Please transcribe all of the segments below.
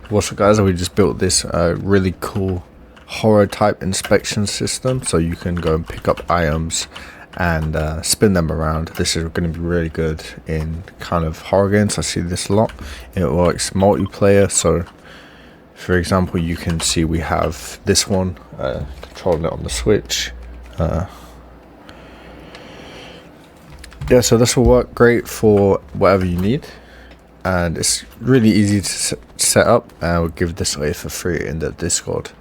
What's up guys, we just built this really cool horror type inspection system, so you can go and pick up items and spin them around. This is going to be really good in kind of horror games. I see this a lot. It works multiplayer, so for example you can see we have this one, controlling it on the Switch. Yeah, so this will work great for whatever you need, and it's really easy to set up, and we'll give this away for free in the Discord.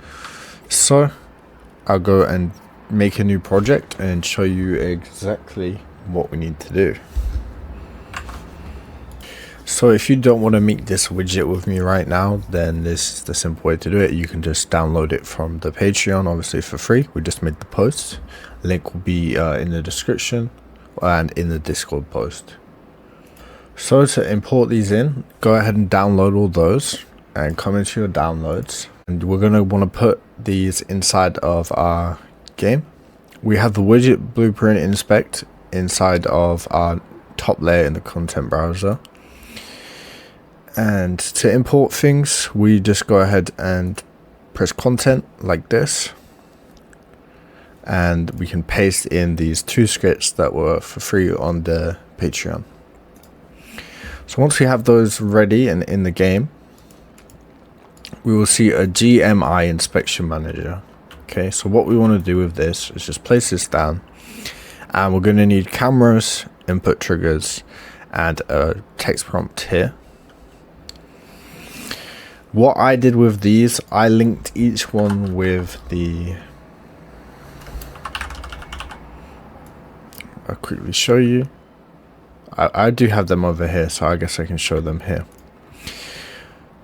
So I'll go and make a new project and show you exactly what we need to do. So if you don't want to make this widget with me right now, then this is the simple way to do it. You can just download it from the Patreon, obviously for free. We just made the post. Link will be in the description and in the Discord post. So to import these in, go ahead and download all those and come into your downloads, and we're going to want to put these inside of our game. We have the widget blueprint inspect inside of our top layer in the content browser, and to import things we just go ahead and press content like this, and we can paste in these two scripts that were for free on the Patreon. So once we have those ready and in the game, we will see a GMI inspection manager. Okay, so what we want to do with this is just place this down, and we're going to need cameras, input triggers, and a text prompt here. What I did with these, I linked each one with the... I'll quickly show you. I do have them over here, so I guess I can show them here.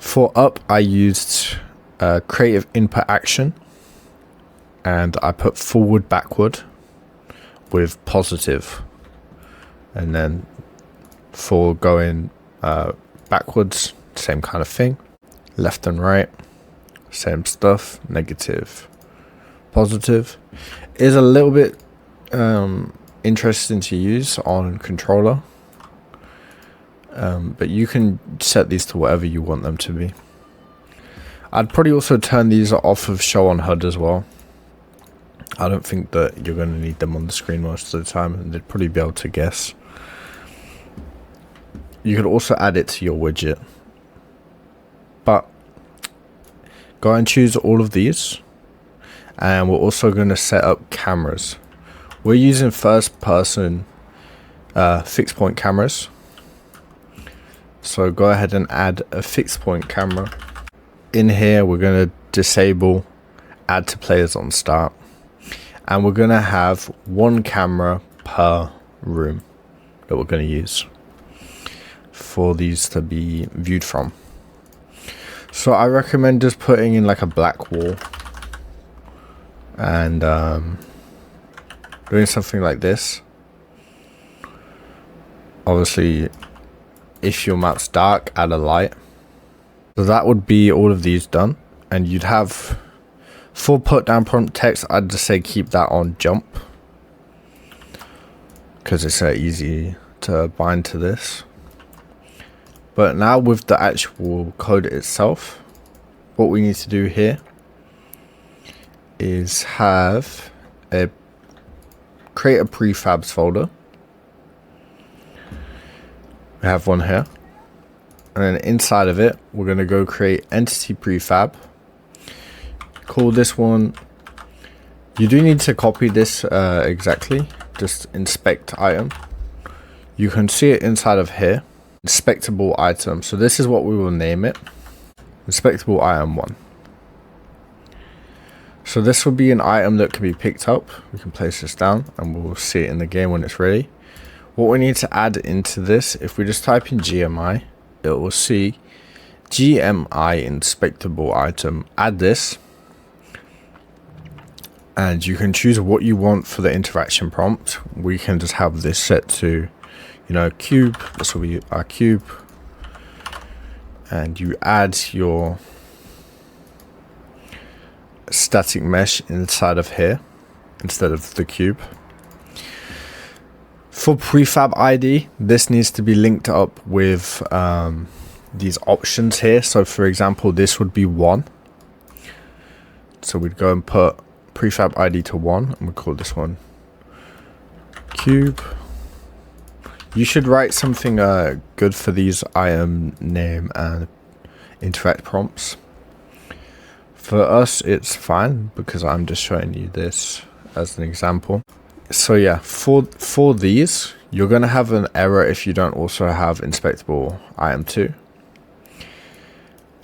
For up, I used creative input action, and I put forward backward with positive, and then for going backwards, same kind of thing. Left and right, same stuff. Negative, positive is a little bit interesting to use on controller, but you can set these to whatever you want them to be. I'd probably also turn these off of show on HUD as well. I don't think that you're going to need them on the screen most of the time, and they'd probably be able to guess. You could also add it to your widget, but go and choose all of these, and we're also going to set up cameras. We're using first person fixed point cameras, so go ahead and add a fixed point camera. In here we're going to disable add to players on start, and we're going to have one camera per room that we're going to use for these to be viewed from. So I recommend just putting in like a black wall and doing something like this. Obviously, if your map's dark, add a light. So that would be all of these done, and you'd have for put down prompt text, I'd just say keep that on jump, because it's easy to bind to this. But now with the actual code itself, what we need to do here is have a create a prefabs folder. We have one here, and then inside of it we're going to go create entity prefab. Call this one, you do need to copy this exactly, just inspect item. You can see it inside of here, inspectable item. So this is what we will name it, inspectable item 1. So this will be an item that can be picked up. We can place this down and we'll see it in the game when it's ready. What we need to add into this, if we just type in GMI, it will see GMI inspectable item. Add this, and you can choose what you want for the interaction prompt. We can just have this set to, you know, cube. This will be our cube, and you add your static mesh inside of here instead of the cube. For prefab ID, this needs to be linked up with these options here. So for example, this would be 1. So we'd go and put prefab ID to 1, and we call this one cube. You should write something good for these item name and interact prompts. For us, it's fine because I'm just showing you this as an example. So yeah, for these, you're going to have an error if you don't also have inspectable item 2.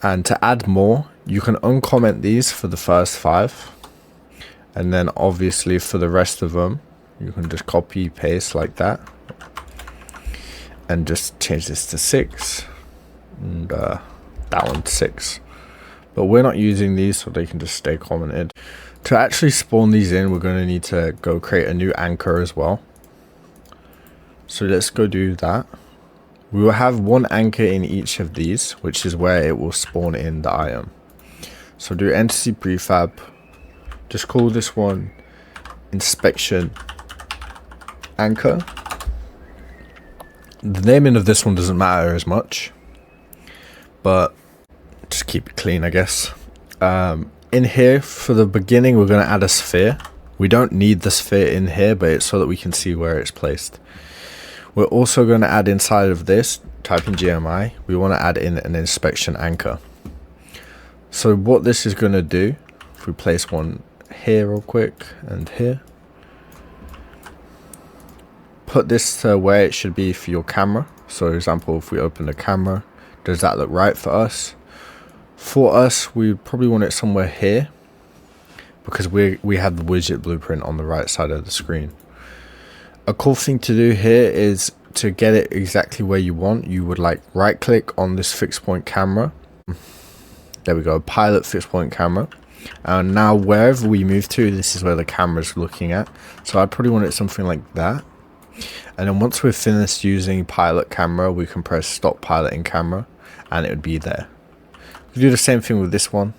And to add more, you can uncomment these for the first 5. And then obviously for the rest of them, you can just copy paste like that. And just change this to 6. And that one to 6. But we're not using these, so they can just stay commented. To actually spawn these in, we're going to need to go create a new anchor as well. So let's go do that. We will have one anchor in each of these, which is where it will spawn in the item. So do entity prefab. Just call this one inspection anchor. The naming of this one doesn't matter as much, but just keep it clean, I guess. In here, for the beginning, we're going to add a sphere. We don't need the sphere in here, but it's so that we can see where it's placed. We're also going to add inside of this, type in GMI, we want to add in an inspection anchor. So what this is going to do, if we place one here real quick and here, put this to where it should be for your camera. So for example, if we open the camera, does that look right for us? For us, we probably want it somewhere here because we have the widget blueprint on the right side of the screen. A cool thing to do here is to get it exactly where you want. You would like right click on this fixed point camera. There we go, pilot fixed point camera. And now wherever we move to, this is where the camera's looking at. So I probably want it something like that. And then once we've finished using pilot camera, we can press stop piloting camera and it would be there. We do the same thing with this one,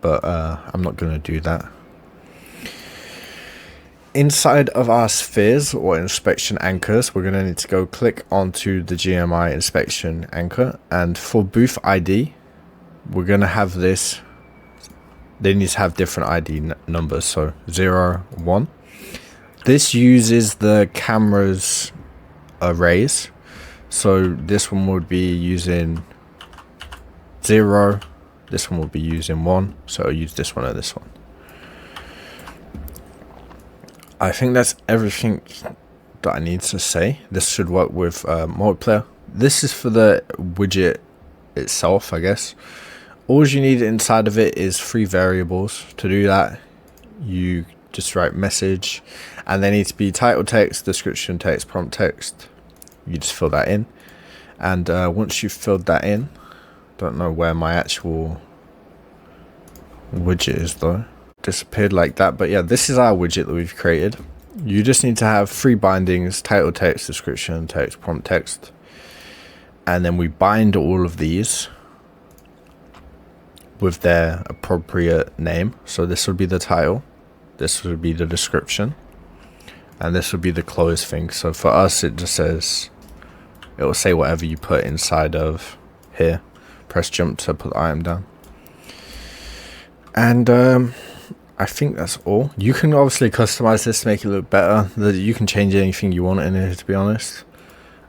but I'm not going to do that. Inside of our spheres or inspection anchors, we're going to need to go click onto the GMI inspection anchor, and for booth ID, we're going to have this. They need to have different ID numbers, so 0, 1. This uses the camera's arrays, so this one would be using 0, this one will be using 1, so I'll use this one and this one. I think that's everything that I need to say. This should work with multiplayer. This is for the widget itself, I guess. All you need inside of it is 3 variables. To do that, you just write message, and they need to be title text, description text, prompt text. You just fill that in, and once you've filled that in, don't know where my actual widget is though. Disappeared like that, but yeah, this is our widget that we've created. You just need to have 3 bindings: title text, description text, prompt text, and then we bind all of these with their appropriate name. So this would be the title, this would be the description, and this would be the close thing. So for us, it just says, it will say whatever you put inside of here. Press jump to put the item down, and I think that's all. You can obviously customize this to make it look better. You can change anything you want in here, to be honest.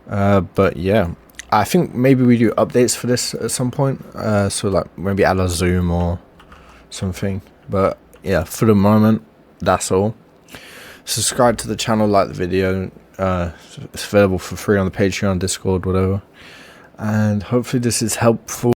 But yeah, I think maybe we do updates for this at some point. So like maybe add a zoom or something. But yeah, for the moment, that's all. Subscribe to the channel, like the video. It's available for free on the Patreon, Discord, whatever. And hopefully this is helpful.